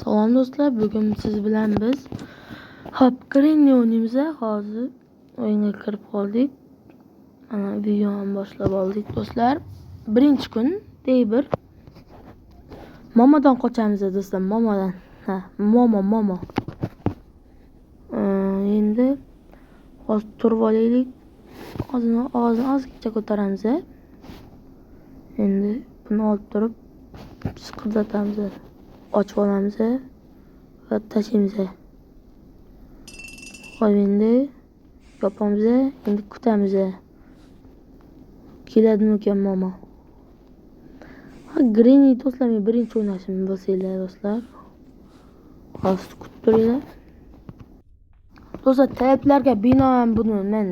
Salom do'stlar, bugun siz bilan biz Granny o'ynaymiz. Hozir o'yinga kirib qoldik. Mana videoni boshlab oldik do'stlar. Birinchi kun day 1. Momodan qochamiz do'stlar, momodan. Momo. Endi hozir turib olaylik. Ovozini ozgina ko'taramiz. Endi buni olib turib siqildatamiz. Ochib olamiz va tashlaymiz. Hop endi yopamiz. Endi kutamiz. Keladimikan momo? Granny do'stlar, men birinchi o'ynashim bo'lsanglar do'stlar. Hozir kutib turinglar. Do'stlar, talablarga binoan buni men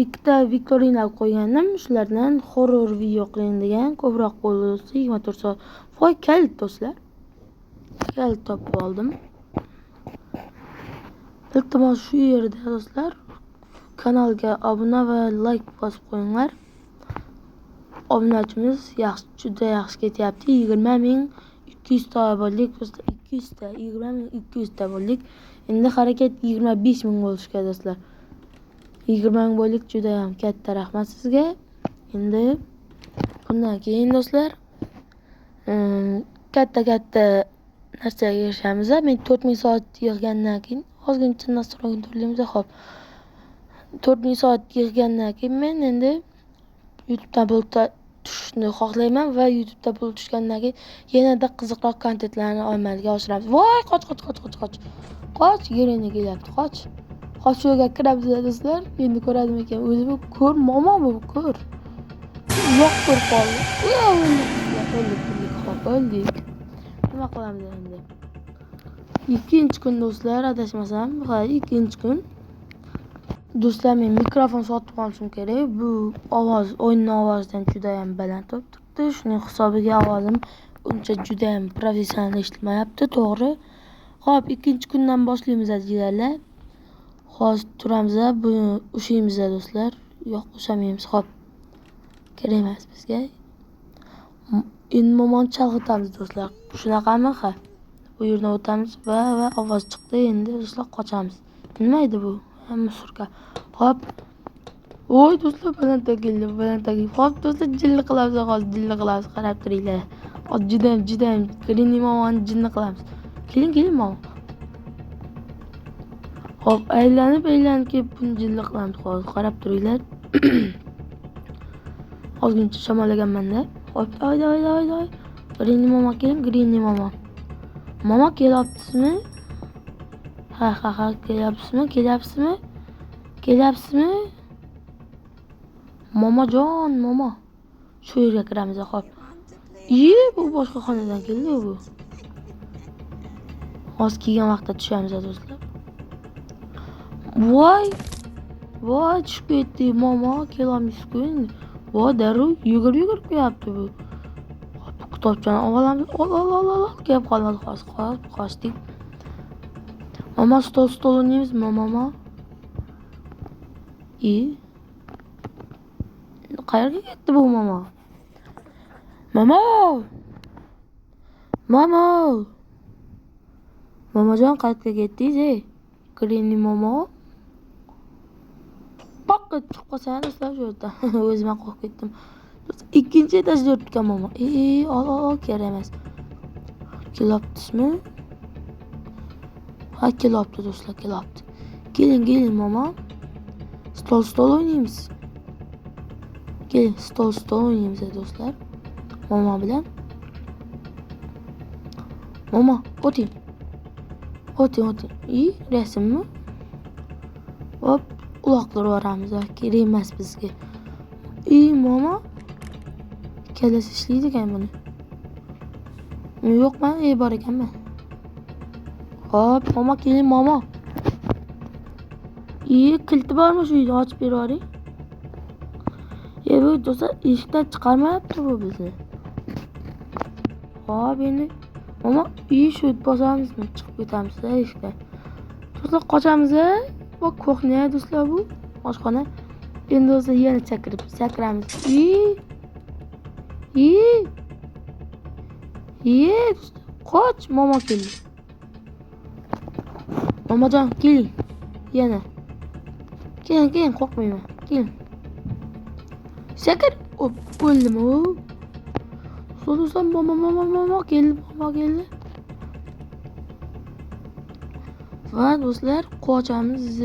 ikkita viktorina qo'ygandim. Shulardan horror video qiling degan, ko'proq bo'ldi do'stlar. 24 soat. Voy kalit do'stlar. Kalit topib oldim. Iltimos shu yerda do'stlar kanalga obuna va like bosib qo'yinglar. Obunachimiz juda yaxshi ketyapti. 20.200 ta bo'ldik do'stlar. 20.200 ta bo'ldik. Endi harakat 25.000 bo'lishga do'stlar. 20.000 bo'ldik, juda ham katta rahmat sizga. Endi bundan keyin do'stlar katta narsaga erishamiz. Men 4000 soat yig'gandan keyin ozgincha nastroyni turlaymiz. Xo'p. 4000 soat yig'gandan keyin men endi YouTube'dan pul tushishni xohlayman va YouTube'da pul tushgandan keyin yanada qiziqroq kontentlarni amalga oshiramiz. Voy, qoch. Qoch, Granny kelyapti, qoch. Qoch yo'lga kiramiz do'stlar. Endi ko'radimi ekan? O'zi bu ko'r momo bu ko'r. Yo'q ko'rib qoldi. O'ldik. Nima qilamiz endi? Ikkinchi kun do'stlar, adashmasam, ikkinchi kun. Do'stlar, men mikrofon sotib olishim kerak. Bu ovoz, o'yinning ovozidan juda ham baland turibdi. Shuning hisobiga ovozim uncha juda ham professional eshitilmayapti, to'g'ri. Xo'p, ikkinchi kundan boshlaymiz jigarlar. Hozir turamiz, buni ushlaymiz do'stlar. Yo'q, ushamaymiz. Xo'p. Kerak emas bizga. Endi momoni chalg'itamiz do'stlar. Shunaqami? Bu yerdan o'tamiz va ovoz chiqdi. Endi do'stlar qochamiz. Nima edi bu? Musurka. Hop. Voy do'stlar, balandga keldi. Hop do'stlar, jinni qilamiz hozir, qarab turinglar. Hozir juda ham Granny momoni jinni qilamiz. Keling momo. Hop, aylanib kelib buni jinni qilamiz hozir, qarab turinglar. Ozgincha shamollaganman-da. Hop, hayda. Granny momo keling, Granny momo. Momo kelyapsizmi? Ha, kelyapsizmi? Momo. Shu yerga kiramiz, xo'p. Bu boshqa xonadan keldi bu. Hozir kelgan vaqtda tushamiz do'stlar. Voy, tushib ketdi momo, kelolmaysiz-ku endi. Voy, darrov yugurib qo'yapti bu. Kitobchani olamiz. Ol. Kelib qolmadi hozir. Qochdik. Momo, stol o'ynaymiz, momo. Qayerga ketdi bu momo? Momojon, qayerga ketdingiz? Granny momo. Poqqa chiqib qolsang do'stlar shu yerda. O'zim ham qo'rqib ketdim. Ikkinchi etajda yuribdi momo. Ol, kerak emas. Kelyapsizmi? Ha, kelyapti do'stlar, kelyapti. Keling momo. Stol o'ynaymiz. Keling, stol o'ynaymiz do'stlar. Momo bilan. Momo, o'ting. Rasmmi? Hop, uloqtirib yuboramiz. Kerak emas bizga. Momo. Kallasi ishlaydi ekan buni. Yo'qman, bor ekanman. Hop, momo keling momo. Kiliti bormi shu uyda? Ochib berib yuboring. Bu do'stlar, eshikdan chiqarmayapti bu bizni. Hop, endi momo, shu bosamizmi? Chiqib ketamiz eshikdan. Do'stlar, qochamiz. Bu kuxnya do'stlar, bu oshxona. Endi do'stlar, yana sakramiz. Qoch, momo keldi. Momajon, keling. Yana. Keling, qo'rqmayman. Keling. Sakir, o'ldim u. So'zim momo keldi. Va do'stlar, qochamiz.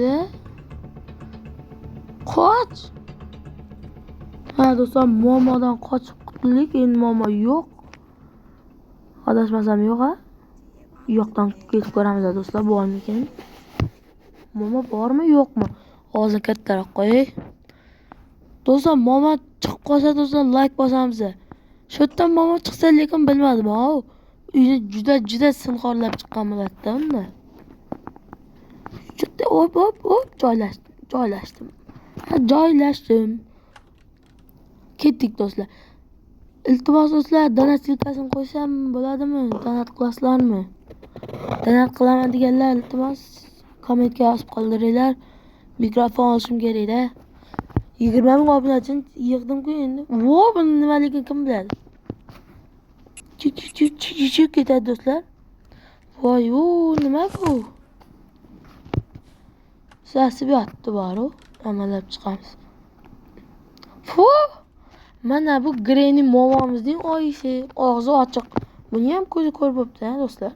Qoch. Ha do'stlar, momodan qochib qutuldik. Endi momo yo'q. Adashmasam yo'q, ha? Yo'qdan ketib ko'ramiz do'stlar, bormikin? Momo bormi, yo'qmi? Hozir kattaroq qo'y. Do'stlar, momo chiqib qolsa do'stlar, like bosamiz. Shu yerdan momo chiqsa, lekin bilmadim, ha. Uyni juda sinxorlab chiqqan bo'ladida unda. Juda joylashdim. Joylashdim. Ketdik do'stlar. Iltimos do'stlar, donat silkasini qo'ysam bo'ladimi? Donat qilasizlarmi? Donat qilaman deganlar, iltimos kommentga yozib qoldiringlar. Mikrofon olishim kerak-da. 20 ming obunachini yig'dim-ku endi. Vo, buni nimaligini kim biladi? Chip ketadi do'stlar. Voy, nima bu? Sasib yotdi bor-u. Amalab chiqamiz. Fu! Mana bu Granny momomizning oyisi, og'zi ochiq. Buni ham ko'zi ko'r bo'pti-da, do'stlar.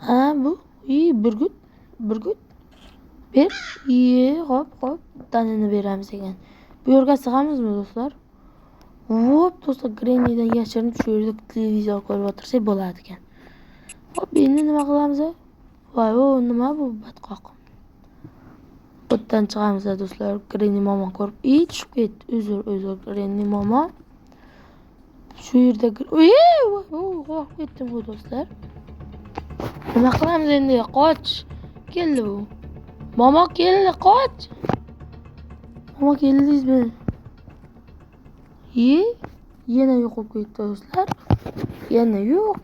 Ha, bu burgut. Ber. Hop, tanini beramiz ekan. Bu yerga sig'amizmi, do'stlar? Hop, do'stlar, Grannydan yashirinib shu yerda televizor ko'rib o'tirsak bo'ladi ekan. Hop, endi nima qilamiz? Voy, nima bu batqoq? O'tdan chiqamiz do'stlar. Granny momo ko'rib tushib ketdi. Uzr, Granny momo. Shu yerda qo'rqib ketdim bu do'stlar. Nima qilamiz endi? Qoch. Keldi bu. Momo keldi, qoch. Momo keldingizmi? Yana yo'qolib ketdi do'stlar. Yana yo'q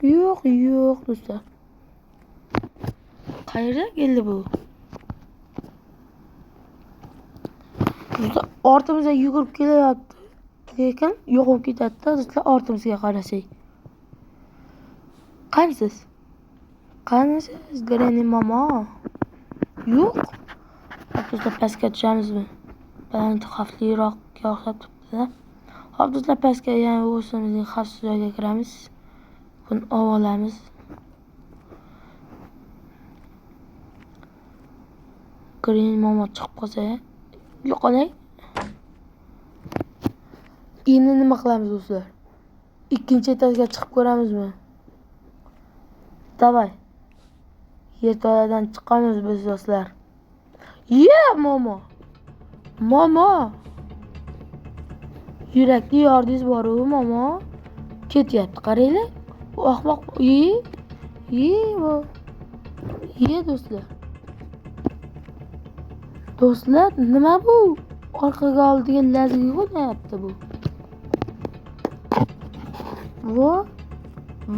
do'stlar. Qayerga keldi bu? Do'stlar, ortimizga yugurib kelyapti. Lekin yo'qolib ketadi do'stlar, ortimizga qarasak. Qanisiz? Granny momo? Yo'q. Do'stlar, pastga tushamizmi? Baland xavfliroq o'xshab turibdi-da. Hop do'stlar, pastga yana o'zimizning xavfsiz joyga kiramiz. Buni olamiz. Granny momo chiqib qolsa, yo'qolay. Endi nima qilamiz do'stlar? Ikkinchi etajga chiqib ko'ramizmi? Davay. Yerto'ladan chiqamiz biz do'stlar. Momo. Yurakli yordingiz bor-ku, momo. Ketyapti, qaranglar. Ahmoq. Do'stlar. Do'stlar, nima bu? Orqaga oldiga lazgi qo'yapti bu.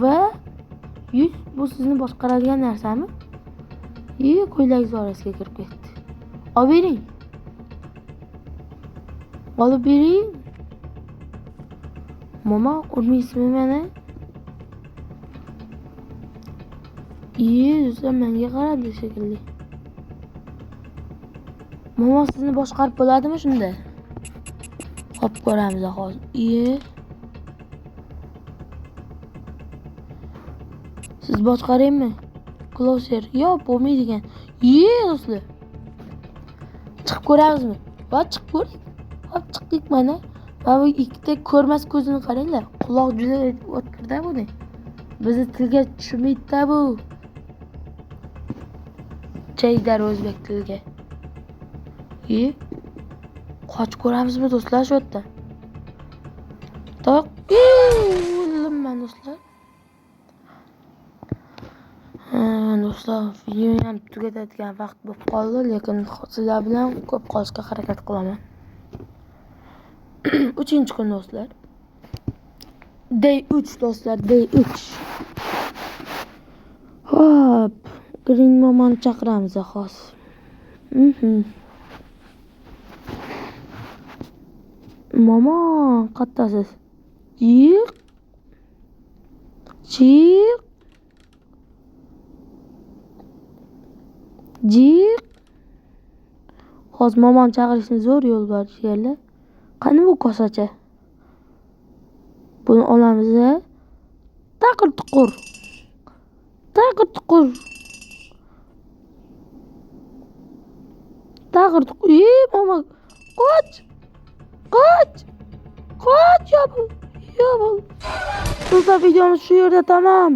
Va bu sizni boshqaradigan narsami? Ko'ylagingiz orasiga kirib ketdi. Olib bering. Momo, urmaysizmi meni? Do'stlar, menga qaradi shekilli. Momo sizni boshqarib bo'ladimi shunda? Hop, ko'ramiz hozir. Siz boshqaraymi? Closer. Yo'q, bo'lmaydi ekan. Do'stlar. Chiqib ko'ramizmi? Va chiqib ko'ring. Hop, chiqdik mana. Va bu ikkita ko'rmas ko'zini qaranglar. Quloq juda o'tkirda buni. Bizni tilga tushmaydi-da bu. Chaydar o'zbek tilga. Qoch ko'ramizmi do'stlar shu yerda? O'ldim do'stlar. Do'stlar, videoni ham tugatadigan vaqt bo'lib qoldi, lekin sizlar bilan ko'p qolishga harakat qilaman. 3-kun do'stlar. Day 3 do'stlar, day 3. Hop, Granny momoni chaqiramiz xos. Momo, qattasiz. Cik. Cik. Hozir momam chaqirishni zo'r yo'l bor jigarlar. Qani bu kosacha? Buni olamiz. Taqir tuqur. Taqir tuqur. Taqir tuqur. Mama. Qoch. Qoch. Qoch yopil. Yopil. Do'stlar videomiz shu yerda tamam.